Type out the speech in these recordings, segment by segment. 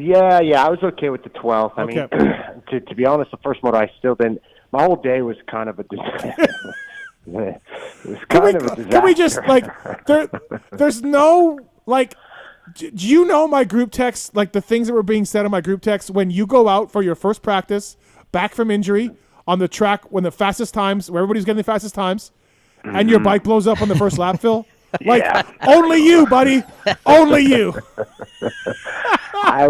Yeah, I was okay with the 12th. I mean, to be honest, the first moto I still didn't. My whole day was kind of a disaster. It was kind of a disaster. Can we just there's no do you know my group text, like the things that were being said in my group text when you go out for your first practice, back from injury, on the track when the fastest times, where everybody's getting the fastest times, and your bike blows up on the first lap, Phil? Only you, buddy. Only you. I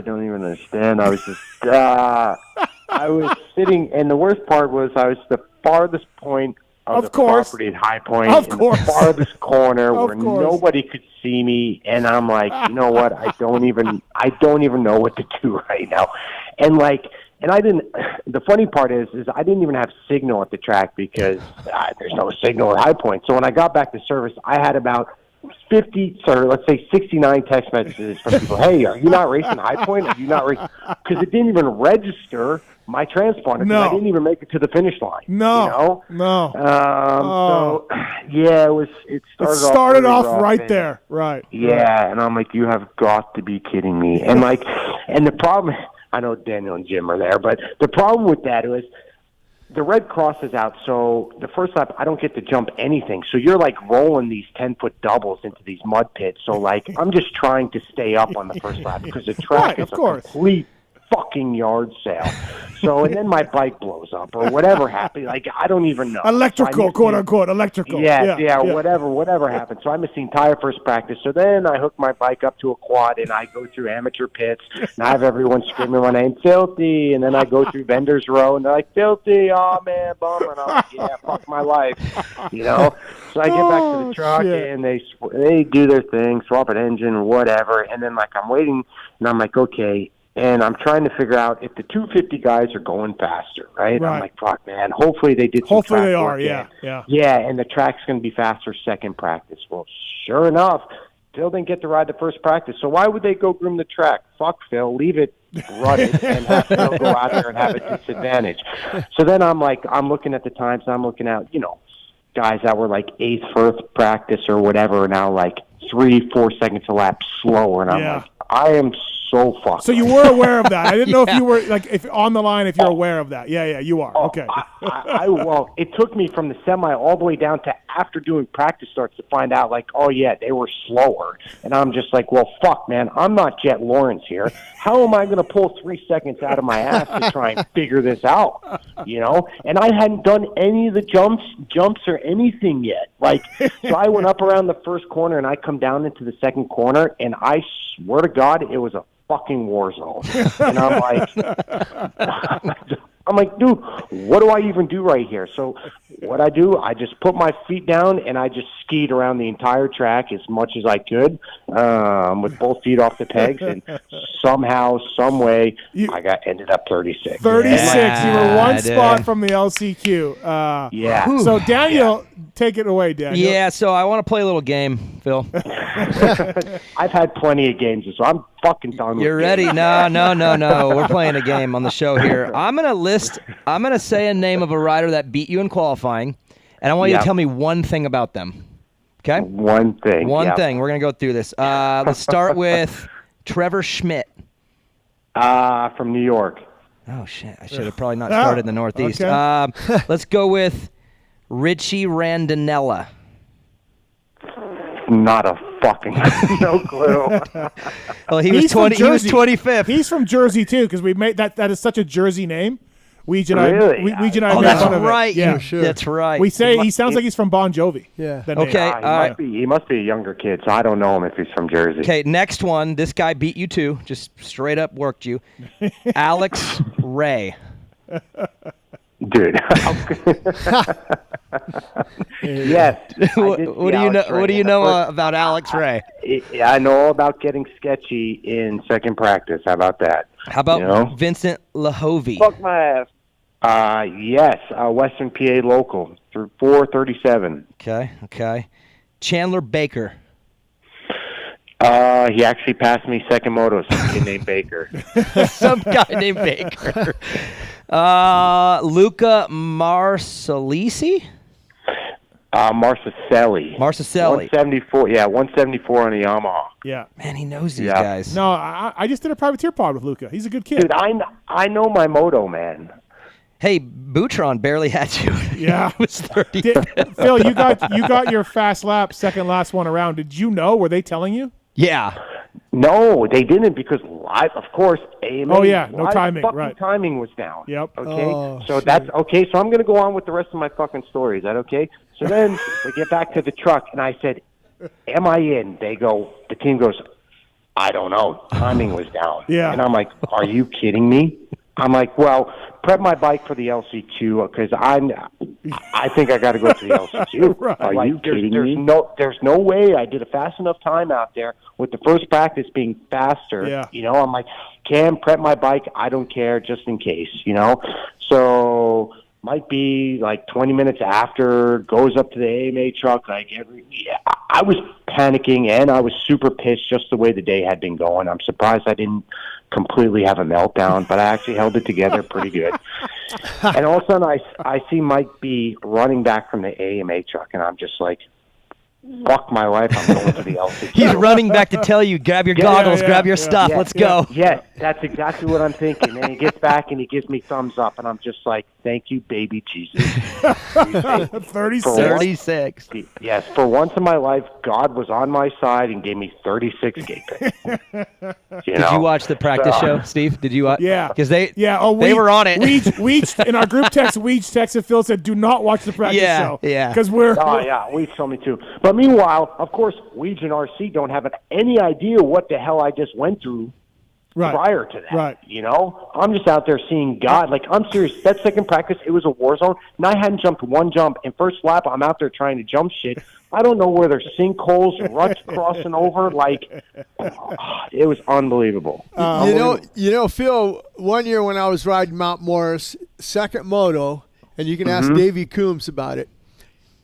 don't even understand. I was just, I was sitting, and the worst part was I was the farthest point of the property at High Point, in the farthest corner where nobody could see me, and I'm like, you know what? I don't even know what to do right now, and I didn't. The funny part is I didn't even have signal at the track because there's no signal at High Point. So when I got back to service, I had about 69 text messages from people. Hey, are you not racing High Point? Are you not racing? Because it didn't even register my transponder because I didn't even make it to the finish line. So yeah, it started off really right there. Right. Yeah, and I'm like, you have got to be kidding me. And and the problem, I know Daniel and Jim are there, but the problem with that was the red cross is out, so the first lap I don't get to jump anything. So you're rolling these 10-foot doubles into these mud pits. So I'm just trying to stay up on the first lap because the track is a complete fucking yard sale. So, and then my bike blows up or whatever happened. I don't even know. Electrical, quote unquote, electrical. Yeah, whatever happened. So I missed the entire first practice. So then I hook my bike up to a quad and I go through amateur pits and I have everyone screaming my name, Filthy. And then I go through vendors row and they're like, Filthy, oh man, bummer. And I'm like, yeah, fuck my life, So I get back to the truck and they do their thing, swap an engine, whatever. And then I'm waiting and I'm like, okay. And I'm trying to figure out if the 250 guys are going faster, right? I'm like, fuck, man. Hopefully they did some track work. Yeah, and the track's going to be faster second practice. Well, sure enough, Phil didn't get to ride the first practice. So why would they go groom the track? Fuck, Phil. Leave it rutted and have Phil go out there and have a disadvantage. So then I'm looking at the times, and I'm looking at, guys that were 8th, 1st practice or whatever, now 3-4 seconds a lap slower. And I'm like, I am so fucked. So you were aware of that. I didn't know if you were if on the line, if you're aware of that. Yeah, you are. Okay. Well, it took me from the semi all the way down to after doing practice starts to find out they were slower. And I'm just well, fuck, man, I'm not Jet Lawrence here. How am I going to pull 3 seconds out of my ass to try and figure this out? And I hadn't done any of the jumps or anything yet. So I went up around the first corner and I come down into the second corner and I swear to God, it was a fucking war zone. And I'm like, dude, what do I even do right here? So what I do, I just put my feet down and I just skied around the entire track as much as I could with both feet off the pegs. And somehow, some way, I ended up 36. 36. You were one spot from the LCQ. So Daniel, take it away, Daniel. Yeah, so I want to play a little game, Phil. I've had plenty of games, so I'm fucking done with You're ready? No. We're playing a game on the show here. I'm going to say a name of a rider that beat you in qualifying, and I want you to tell me one thing about them. Okay? One thing. One thing. We're going to go through this. Let's start with Trevor Schmidt. From New York. Oh, shit. I should have probably not started in the Northeast. Okay. Let's go with Richie Randinella. Not a fucking no clue. Well, he was 25th. He's from Jersey too, because we made that is such a Jersey name. Weege and really? I made fun of it. Right. Yeah, sure. That's right. We say he sounds like he's from Bon Jovi. Yeah. Okay. He must be a younger kid, so I don't know him if he's from Jersey. Okay, next one. This guy beat you too. Just straight up worked you. Alex Ray. Dude. Yes. What do you know about Alex Ray? I know about getting sketchy in second practice. How about that? How about Vincent Lahovey? Fuck my ass. Yes. Western PA local through 437. Okay. Chandler Baker. He actually passed me second moto. Some kid named Baker. Some guy named Baker. Luca Marsalisi? Marcicelli. 174. Yeah, 174 on a Yamaha. Yeah. Man, he knows these guys. No, I just did a privateer pod with Luca. He's a good kid. Dude, I know my moto, man. Hey, Boutron barely had you. Yeah. He was 30. Phil, you got your fast lap, second last one around. Did you know? Were they telling you? Yeah. No, they didn't because live, of course, AMA. Oh, yeah, no timing, fucking right. timing was down. Yep. Okay, Oh, so that's okay. So I'm going to go on with the rest of my fucking story. Is that okay? So then we get back to the truck, and I said, "Am I in?" The team goes, "I don't know. Timing was down." Yeah. And I'm like, "Are you kidding me?" I'm like, "Well, prep my bike for the LC2 because I think I got to go to the LC2." Right. Are you kidding me? There's no way I did a fast enough time out there with the first practice being faster. Yeah. You know, I'm like, Cam, prep my bike. I don't care, just in case. You know, so might be like 20 minutes after, goes up to the AMA truck. I was panicking and I was super pissed just the way the day had been going. I'm surprised I didn't completely have a meltdown, but I actually held it together pretty good. And all of a sudden I see Mike B running back from the AMA truck, and I'm just like, fuck my life, I'm going to the LC. He's running back to tell you, grab your goggles, grab your stuff, let's go. Yes, that's exactly what I'm thinking. And he gets back and he gives me thumbs up, and I'm just like, thank you, baby Jesus. 36. Yes, for once in my life, God was on my side and gave me 36 gate picks. Did you watch the practice show, Steve? Did you watch? Yeah. Because they they were on it. Weege, in our group text, Weege texted Phil, said, do not watch the practice show. Yeah. Because Weege told me too. But meanwhile, of course, Weege and RC don't have any idea what the hell I just went through prior to that. Right. You know? I'm just out there seeing God. Like, I'm serious. That second practice, it was a war zone, and I hadn't jumped one jump. And first lap, I'm out there trying to jump shit. I don't know where there's sinkholes, ruts crossing over. Like, it was unbelievable. You know, Phil, one year when I was riding Mount Morris, second moto, and you can ask Davey Coombs about it,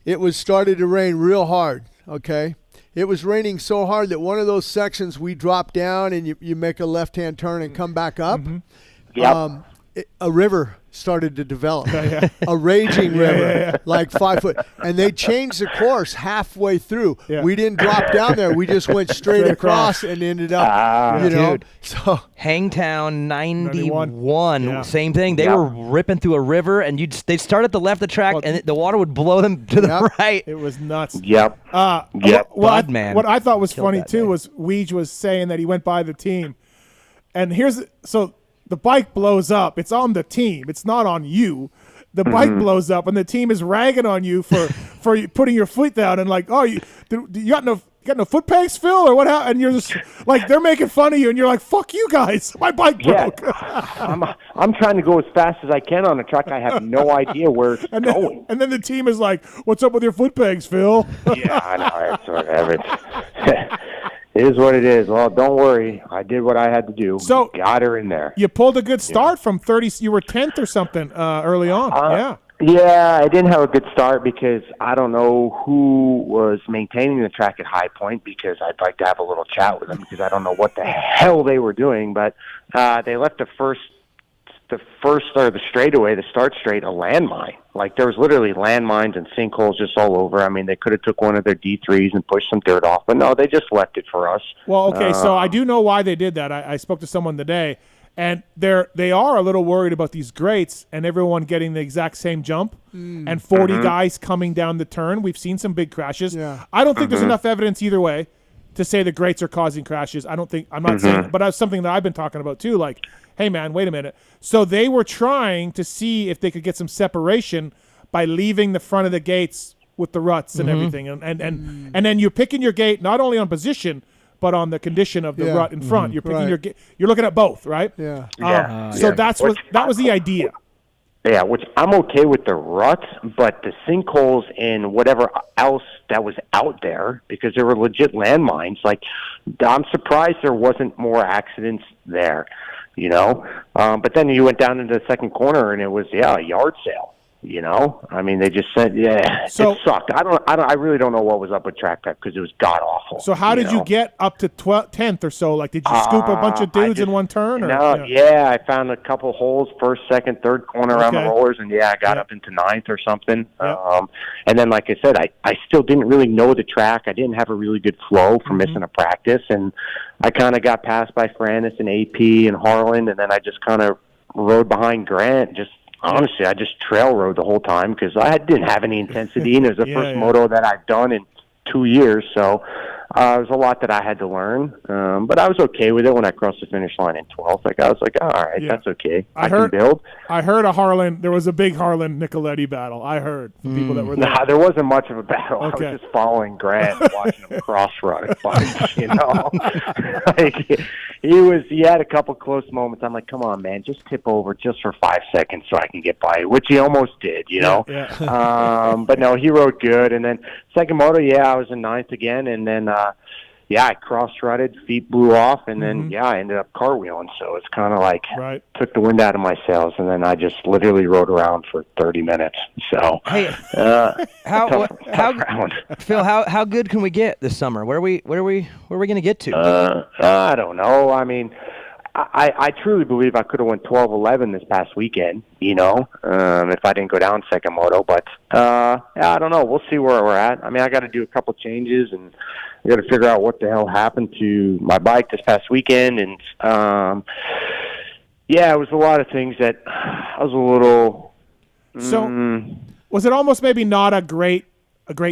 it was started to rain real hard, okay? It was raining so hard that one of those sections we dropped down and you make a left-hand turn and come back up. Yep. A river started to develop, a raging river, like 5 foot. And they changed the course halfway through. Yeah. We didn't drop down there. We just went straight across and ended up, Dude, So Hangtown 91, same thing. They were ripping through a river, and they start at the left of the track, and the water would blow them to the right. It was nuts. Yep. Man. What I thought was funny, too, was Weege was saying that he went by the team. And the bike blows up. It's on the team. It's not on you. The bike blows up, and the team is ragging on you for putting your foot down and like, oh, you got no foot pegs, Phil, or what? And you're just like, they're making fun of you, and you're like, fuck you guys, my bike broke. I'm trying to go as fast as I can on a track. I have no idea where it's going. And then the team is like, what's up with your foot pegs, Phil? Yeah, I know. It's whatever. It is what it is. Well, don't worry. I did what I had to do. So got her in there. You pulled a good start from 30. You were 10th or something early on. Yeah, I didn't have a good start because I don't know who was maintaining the track at High Point, because I'd like to have a little chat with them because I don't know what the hell they were doing. But they left the straightaway, the start straight, a landmine. Like, there was literally landmines and sinkholes just all over. I mean, they could have took one of their D3s and pushed some dirt off, but no, they just left it for us. Well, okay, so I do know why they did that. I spoke to someone today, and they are a little worried about these grates and everyone getting the exact same jump and 40 guys coming down the turn. We've seen some big crashes. Yeah. I don't think there's enough evidence either way to say the grates are causing crashes. I'm not saying, but that's something that I've been talking about too. Like, hey man, wait a minute. So they were trying to see if they could get some separation by leaving the front of the gates with the ruts and everything. And then you're picking your gate not only on position, but on the condition of the rut in front. You're picking your gate. You're looking at both, right? Yeah. So that was the idea. Yeah, which I'm okay with the ruts, but the sinkholes and whatever else that was out there, because there were legit landmines, like, I'm surprised there wasn't more accidents there, you know? But then you went down into the second corner, and it was, a yard sale. You know, I mean, they just said, So- it sucked. I really don't know what was up with track prep because it was god awful. So how did you get up to 10th or so? Like, did you scoop a bunch of dudes in one turn? Or, No, yeah, I found a couple holes, first, second, third corner around the rollers, and I got up into 9th or something. And then, like I said, I still didn't really know the track. I didn't have a really good flow from missing a practice, and I kind of got passed by Francis and AP and Harlan, and then I just kind of rode behind Grant. Honestly, I just trail rode the whole time because I didn't have any intensity, and it was the first moto that I've done in 2 years, so it was a lot that I had to learn, but I was okay with it when I crossed the finish line in 12th. Like, I was like, all right, that's okay. I can build. I heard there was a big Harlan Nicoletti battle. I heard from people that were there. Nah, there wasn't much of a battle. Okay. I was just following Grant and watching him cross run a bunch, you know. Like, he had a couple close moments. I'm like, come on, man, just tip over just for 5 seconds so I can get by, which he almost did, you know. But no, he rode good. And then second moto, I was in 9th again, and then I cross-rutted, feet blew off, and then, I ended up cartwheeling. So it's kind of like took the wind out of my sails, and then I just literally rode around for 30 minutes. So, hey, Phil, how good can we get this summer? Where are we going to get to? I don't know. I mean, I truly believe I could have went 12-11 this past weekend, you know, if I didn't go down second moto. But, I don't know. We'll see where we're at. I mean, I got to do a couple changes, and I got to figure out what the hell happened to my bike this past weekend. And, it was a lot of things that I was a little... So, was it almost maybe not a great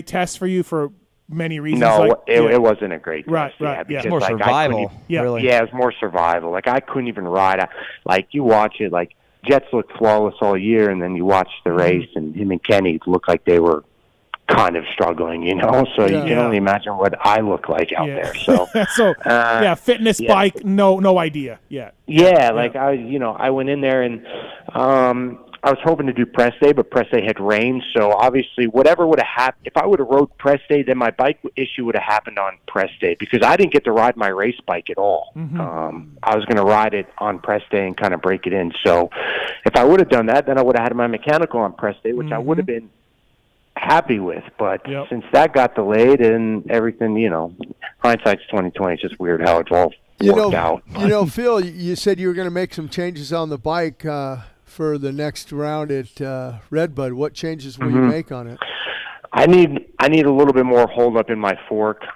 test for you for many reasons? No, it wasn't a great test. Right. Because, it's more survival. Really. Yeah, it was more survival. Like, I couldn't even ride. Like, you watch it, like, Jets looked flawless all year, and then you watch the race, and him and Kenny looked like they were kind of struggling, you know? So you can only imagine what I look like out there. So, fitness bike, no idea yet. I went in there, and I was hoping to do press day, but press day had rained, so obviously whatever would have happened, if I would have rode press day, then my bike issue would have happened on press day because I didn't get to ride my race bike at all. I was going to ride it on press day and kind of break it in. So if I would have done that, then I would have had my mechanical on press day, which I would have been happy with. But since that got delayed and everything, you know, hindsight's 20/20. It's just weird how it's all worked out. You know, Phil, you said you were going to make some changes on the bike for the next round at Redbud. What changes will you make on it? I need a little bit more hold up in my fork.